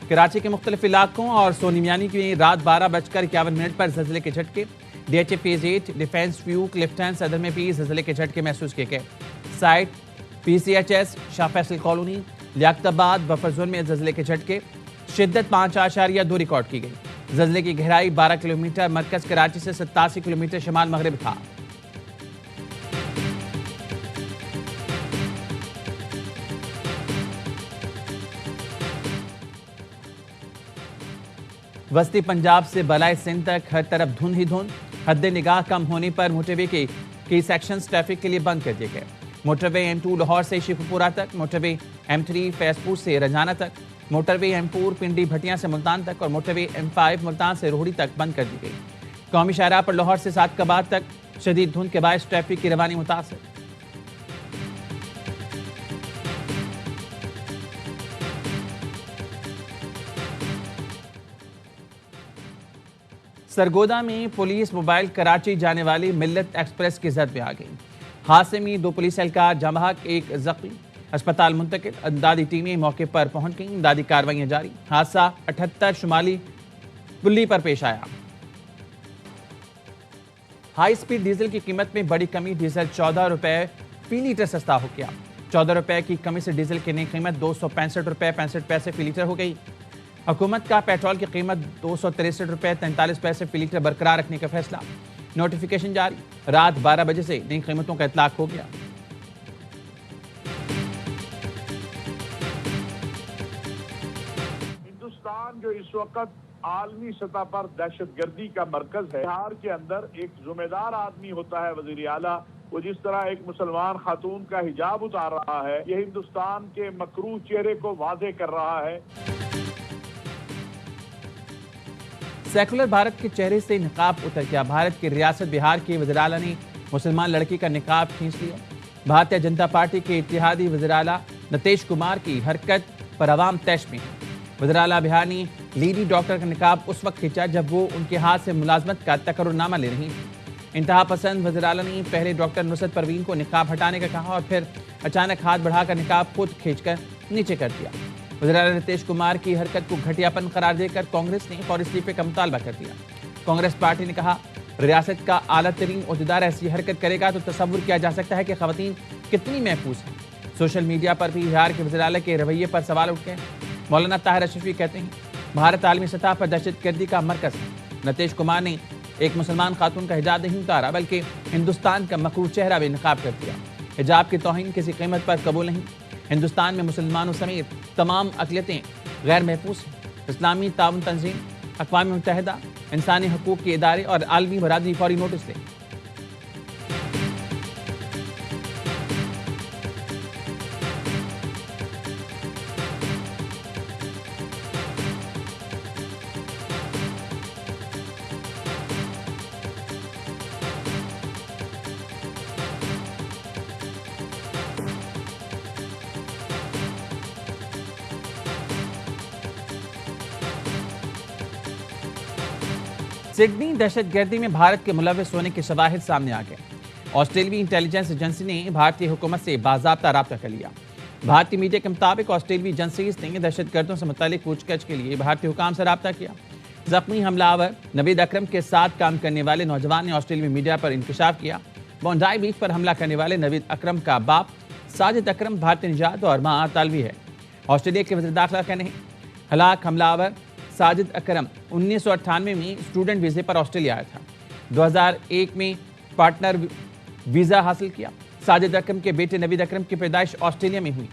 कराची के मुख्तलिफ इलाकों और सोनीमियानी की रात 12:51 पर जल्जले के झटके। DHA phase 8 defence view Clifton सदर में भी जल्जले के झटके महसूस किए गए। Site PCHS Shah Faisal colony Liaquatabad buffer zone में जल्जले के झटके। शिद्दत 5.2 रिकॉर्ड की गई। जल्जले की गहराई 12 किलोमीटर। मरकज कराची से 87 किलोमीटर शमाल मगरिब था। वस्ती पंजाब से बलाए सिंध तक हर तरफ धुंध ही धुंध। हद निगाह कम होने पर मोटरवे के कई सेक्शंस ट्रैफिक के लिए बंद कर दिए गए। मोटरवे M2 लाहौर से शिखपुरा तक, मोटरवे M3 फैजपुर से रजाना तक, मोटरवे M4 पिंडी भटिया से मुल्तान तक और मोटरवे M5 मुल्तान से रोहड़ी तक बंद कर दी गई। कौमी शाहराह पर लाहौर से सादकाबाद तक शदीद धुंध के बायस ट्रैफिक की रवानी मुतासर। सरगोदा में पुलिस मोबाइल कराची जाने वाली मिल्लत एक्सप्रेस की जद में आ गई। हादसे में 2 पुलिस एहलकार जमाहक, एक जख्मी, अस्पताल मुंतकिल। इमदादी टीमें मौके पर पहुंच गईं। इमदादी कार्रवाइयां जारी। हादसा 78 शुमाली पुली पर पेश आया। हाई स्पीड डीजल की कीमत में बड़ी कमी। डीजल 14 रुपए फी लीटर सस्ता हो गया। 14 रुपए की कमी से डीजल की नई कीमत 265 रुपए 65 पैसे फी लीटर हो गई। हुकूमत का पेट्रोल की कीमत 263 रुपए 43 पैसे फी लीटर बरकरार रखने का फैसला। नोटिफिकेशन जारी। रात 12 बजे से नई कीमतों का इतलाक हो गया। हिंदुस्तान जो इस वक्त आलमी सतह पर दहशतगर्दी का मरकज है, बिहार के अंदर एक जिम्मेदार आदमी होता है वजीर आला, वो जिस तरह एक मुसलमान खातून का हिजाब उतार रहा है, ये हिंदुस्तान के मकरूह चेहरे को वाज़े कर रहा है। सेकुलर भारत के चेहरे से निकाब उतर गया। भारत की रियासत बिहार के वज़ीर आला ने मुसलमान लड़की का निकाब खींच लिया। भारतीय जनता पार्टी के इत्तेहादी वज़ीर आला नीतीश कुमार की हरकत पर अवाम तैश में है। वज़ीर आला बिहार ने लेडी डॉक्टर का निकाब उस वक्त खींचा जब वो उनके हाथ से मुलाजमत का तकर्रुरनामा ले रही थी। इंतहा पसंद वज़ीर आला ने पहले डॉक्टर नुसरत परवीन को निकाब हटाने का कहा और फिर अचानक हाथ बढ़ाकर निकाब खुद खींचकर नीचे कर दिया। वज़ीर आला नीतीश कुमार की हरकत को घटियापन करार देकर कांग्रेस ने फौरी इस्तीफे का मुतालबा कर दिया। कांग्रेस पार्टी ने कहा, रियासत का आला तरीन ओहदेदार ऐसी हरकत करेगा तो तसव्वुर किया जा सकता है कि खवातीन कितनी महफूज हैं। सोशल मीडिया पर भी बिहार के वज़ीर आला के रवैये पर सवाल उठ गए। मौलाना ताहिर अशरफी कहते हैं, भारत आलमी सतह पर दहशतगर्दी का मरकज है। नीतीश कुमार ने एक मुसलमान खातून का हिजाब नहीं उतारा बल्कि हिंदुस्तान का मकरूह चेहरा भी नकाब कर दिया। हिजाब की तौहीन किसी कीमत पर कबूल नहीं। हिंदुस्तान में मुसलमानों समेत तमाम अक़लियतें गैर महफूज हैं। इस्लामी ताउन तंजीम, अक़वाम मुत्तहिदा, इंसानी हकूक़ के इदारे और आलमी बरादरी फौरी नोटिस लें। सिडनी दहशतगर्दी में भारत के मुलव्वस होने के शवाहिद सामने आ गए। ऑस्ट्रेलियाई इंटेलिजेंस एजेंसी ने भारतीय हुकूमत से बाज़ाब्ता राब्ता कर लिया। भारतीय मीडिया के मुताबिक ऑस्ट्रेलियाई एजेंसीज ने दहशतगर्दों से मुतालिक पूछताछ के लिए भारतीय हुकाम से राब्ता किया। जख्मी हमलावर नवीद अकरम के साथ काम करने वाले नौजवान ने ऑस्ट्रेलियाई मीडिया पर इंकशाफ किया। बोंडाई बीच पर हमला करने वाले नवीद अकरम का बाप साजिद अकरम भारतीय निजात और मां तालवी है। ऑस्ट्रेलिया के वज़ीर दाखिला कहने हैं, हलाक हमलावर साजिद अकरम 1998 में स्टूडेंट वीज़े पर ऑस्ट्रेलिया आया था। 2001 में पार्टनर वीज़ा हासिल किया। साजिद अकरम के बेटे नवीद अकरम की पैदाइश ऑस्ट्रेलिया में हुई।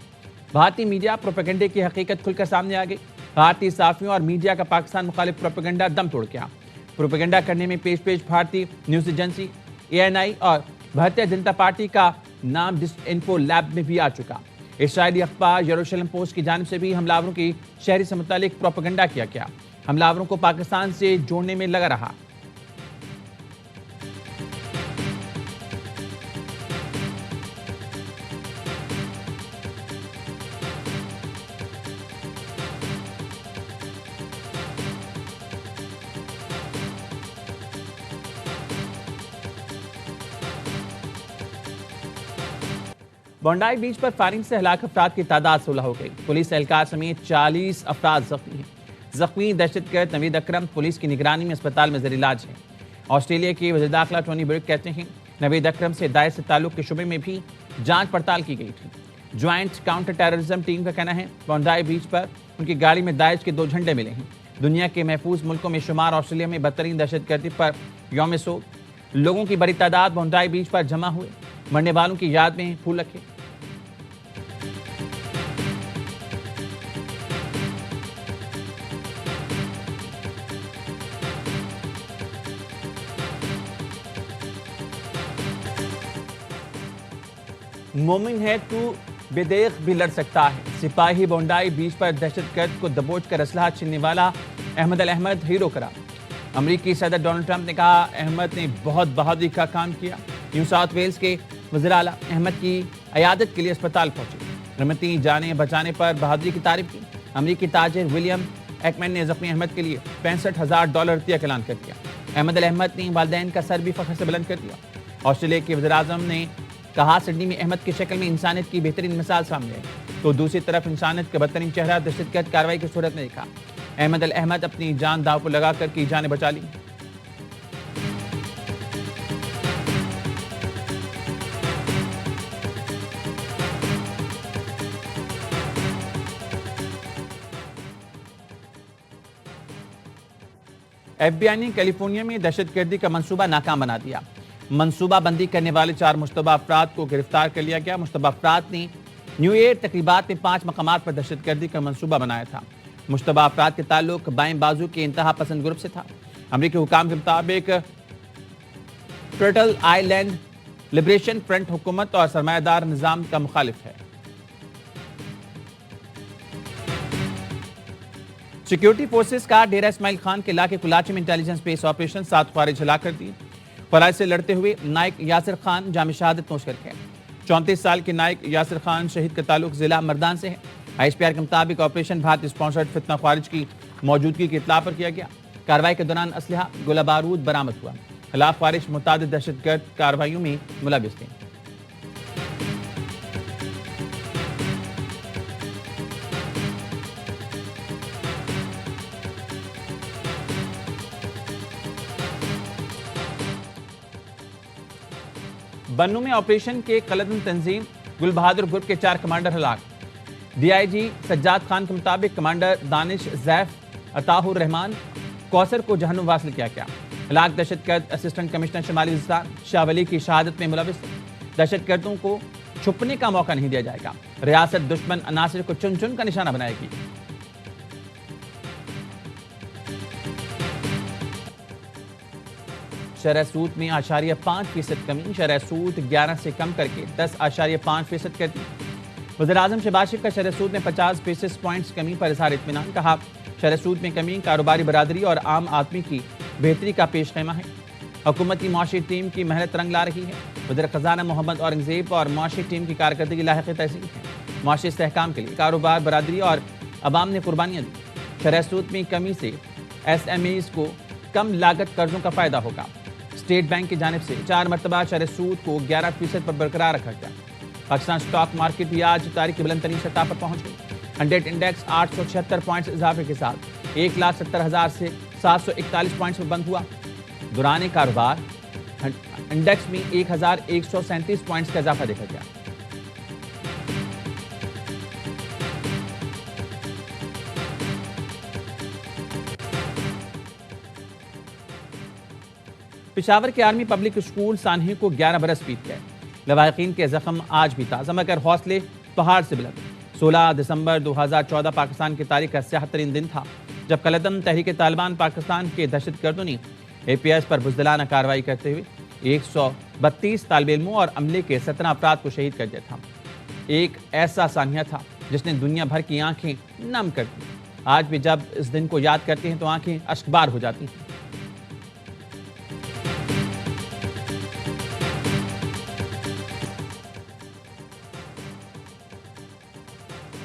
भारतीय मीडिया प्रोपेगेंडे की हकीकत खुलकर सामने आ गई। भारतीय सहाफ़ियों और मीडिया का पाकिस्तान मुखालिफ प्रोपेगेंडा दम तोड़ गया। प्रोपेगेंडा करने में पेश भारतीय न्यूज़ एजेंसी ANI और भारतीय जनता पार्टी का नाम डिसइंफो लैब में भी आ चुका। इस्राएली अखबार यरूशलेम पोस्ट की जानिब से भी हमलावरों की शहरी से मुतालिक प्रोपेगेंडा किया गया। हमलावरों को पाकिस्तान से जोड़ने में लगा रहा। बोंडाई बीच पर फायरिंग से हलाक अफराद की तादाद 16 हो गई। पुलिस एहलकार समेत 40 अफराद जख्मी हैं। जख्मी दहशतगर्द नवीद अकरम पुलिस की निगरानी में अस्पताल में ज़ेर इलाज है। ऑस्ट्रेलिया के वज़ीर दाखिला टोनी ब्रुक कहते हैं नवीद अकरम से दाइश से ताल्लुक के शुबे में भी जांच पड़ताल की गई थी। ज्वाइंट काउंटर टेररिज्म टीम का कहना है बोंडाई बीच पर उनकी गाड़ी में दाइश के 2 झंडे मिले हैं। दुनिया के महफूज मुल्कों में शुमार ऑस्ट्रेलिया में बदतरीन दहशतगर्दी पर यौम सोग, लोगों की बड़ी तादाद बोंडाई बीच पर जमा हुए, मरने वालों की याद में फूल रखे। मोमिन है तू बेदेख भी लड़ सकता है। सिपाही बोंडाई बीच पर दहशतगर्द को दबोच कर असलहा छीनने वाला अहमद अल अहमद हीरो करार। अमरीकी सदर डोनाल्ड ट्रंप ने कहा अहमद ने बहुत बहादुरी का काम किया। न्यू साउथ वेल्स के वज़ीर आला अहमद की अयादत के लिए अस्पताल पहुंचे। रमती जाने बचाने पर बहादुरी की तारीफ की। अमरीकी ताजिर विलियम एकमैन ने जख्मी अहमद के लिए $65,000 का ऐलान कर दिया। अहमद अल अहमद ने वालिदैन का सर भी फख्र से बुलंद कर दिया। ऑस्ट्रेलिया के वज़ीर आज़म ने कहा सिडनी में अहमद की शक्ल में इंसानियत की बेहतरीन मिसाल सामने आई तो दूसरी तरफ इंसानियत का बदतरीन चेहरा दहशतगर्द कार्रवाई की सूरत में देखा। अहमद अल अहमद अपनी जान दांव पर लगाकर की जानें बचा ली। FBI ने कैलिफोर्निया में दहशतगर्दी का मंसूबा नाकाम बना दिया। मंसूबा बंदी करने वाले 4 मुश्तबा अफराद को गिरफ्तार कर लिया गया। मुश्तबा अफराद ने न्यू ईयर तकरीबात में 5 मकामात पर दहशतगर्दी का मंसूबा बनाया था। मुश्तबा अफराद के ताल्लुक बाएं बाजू के इंतहा पसंद ग्रुप से था। अमरीकी हुकाम के मुताबिक टर्टल आइलैंड लिबरेशन फ्रंट हुकूमत और सरमायादार निजाम का मुखालिफ है। सिक्योरिटी फोर्सेस का डेरा इस्माइल खान के इलाके कुलाची में इंटेलिजेंस बेस ऑपरेशन 7 ख्वारिज हलाक कर दिए। फराइज से लड़ते हुए नाइक यासिर खान जाम शहादत नोश कर गए। 34 साल के नाइक यासिर खान शहीद का ताल्लुक जिला मर्दान से है। ISPR के मुताबिक ऑपरेशन भारत स्पॉन्सर्ड फितना ख्वारिज की मौजूदगी की इत्तला पर किया गया। कार्रवाई के दौरान असलहा गोला बारूद बरामद हुआ। खिलाफ ख्वारिज मुतादिद दहशतगर्द कार्रवाइयों में मुलविस थे। बन्नू में ऑपरेशन के कलदम तंजीम गुल बहादुर ग्रुप के 4 कमांडर हलाक। DIG सज्जाद खान के मुताबिक कमांडर दानिश जैफ अताहुर रहमान कौसर को जहन्नुम वासिल किया गया। हलाक दहशतगर्द असिस्टेंट कमिश्नर शुमाली वज़ीरिस्तान शाह वली की शहादत में मुलविस थे। दहशतगर्दों को छुपने का मौका नहीं दिया जाएगा। रियासत दुश्मन अनासिर को चुन चुन का निशाना बनाएगी। शरह सूद में 8.5% कमी, शरह सूद 11 से कम करके 10.5% कर दी। वज़ीर आज़म शहबाज शरीफ का शरह सूद में 50 बेसिस पॉइंट्स कमी पर इज़हार इत्मीनान। कहा शरह सूद में कमी कारोबारी बरादरी और आम आदमी की बेहतरी का पेश खैमा है। हुकूमत की मुआशी टीम की मेहनत रंग ला रही है। वज़ीर ख़जाना मोहम्मद औरंगज़ेब और मुआशी टीम की कारकर्दगी लायक़ तहसीन है। मुआशी इस्तेहकाम के लिए कारोबार बरादरी और अवाम ने कुर्बानियाँ दी। शरह सूद में कमी से SMEs को कम लागत कर्जों का फ़ायदा होगा। स्टेट बैंक की जानिब से 4 मरतबा शरह सूद को 11% पर बरकरार रखा गया। पाकिस्तान स्टॉक मार्केट भी आज तारीख की बुलंद तरीन सतह पर पहुंच गई। 100 इंडेक्स 876 पॉइंट्स इजाफे के साथ 1,70,000 से 741 पॉइंट्स पर बंद हुआ। दौरान कारोबार इंडेक्स में 1,137 पॉइंट्स का इजाफा देखा गया। पेशावर के आर्मी पब्लिक स्कूल सानही को 11 बरस बीत गए। लवाहिकीन के जख्म आज भी ताज़ा मगर हौसले पहाड़ से बुलंद। 16 दिसंबर 2014 पाकिस्तान की तारीख का 76 दिन था जब कलदम तहरीक तालिबान पाकिस्तान के दहशतगर्दों ने APS पर बुज़दिलाना कार्रवाई करते हुए 132 तालिब इल्मों और अमले के 17 अफराद को शहीद कर दिया था। एक ऐसा सानिया था जिसने दुनिया भर की आंखें नम कर दी। आज भी जब इस दिन को याद करते हैं तो आंखें अश्कबार हो जाती हैं।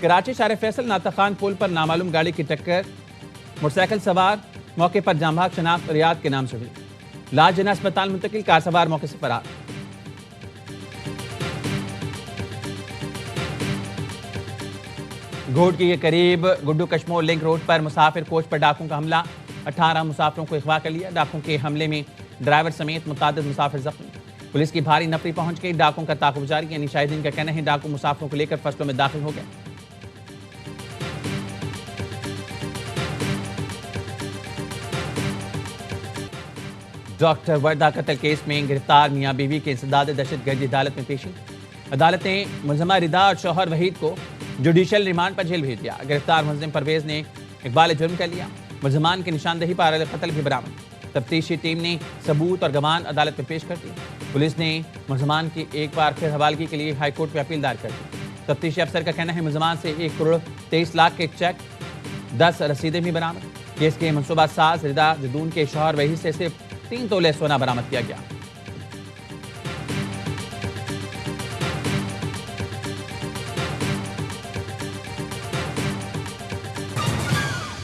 कराची शारे फैसल नाता खान पुल पर नामालूम गाड़ी की टक्कर, मोटरसाइकिल सवार मौके पर जामभाग शनाख्त रियाद के नाम से हुई। लाज जना अस्पताल मुंतकिल, कार सवार मौके से फरार। घोटकी के करीब गुड्डू कश्मोर लिंक रोड पर मुसाफिर कोच पर डाकुओं का हमला। 18 मुसाफिरों को अगवा कर लिया। डाकुओं के हमले में ड्राइवर समेत मुतादिद मुसाफिर जख्मी। पुलिस की भारी नफरी पहुंच गई। डाकुओं का ताकुब जारी। यानी शाहिदीन का कहना है डाकू मुसाफिरों को लेकर फसलों में दाखिल हो गए। डॉक्टर वर्दा कत्ल केस में गिरफ्तार मियां बीवी के इंसदाद दहशतगर्दी अदालत में पेशी। अदालत ने मुलजमा रिदा और शौहर वहीद को जुडिशियल रिमांड पर जेल भेज दिया। गिरफ्तार मुलजिम परवेज ने इकबाल जुर्म कर लिया। मुलजमान की निशानदेही पर कत्ल भी बरामद। तफ्तीशी टीम ने सबूत और गवाह अदालत में पेश कर दिए। पुलिस ने मुलजमान की एक बार फिर हवालगी के लिए हाईकोर्ट में अपील दायर कर दी। तफ्तीशी अफसर का कहना है मुलजमान से 1 करोड़ 23 लाख के चेक 10 रसीदें भी बरामद। केस के मनसूबा साज रिदा जदून के शौहर वही से सिर्फ 3 तोले सोना बरामद किया गया।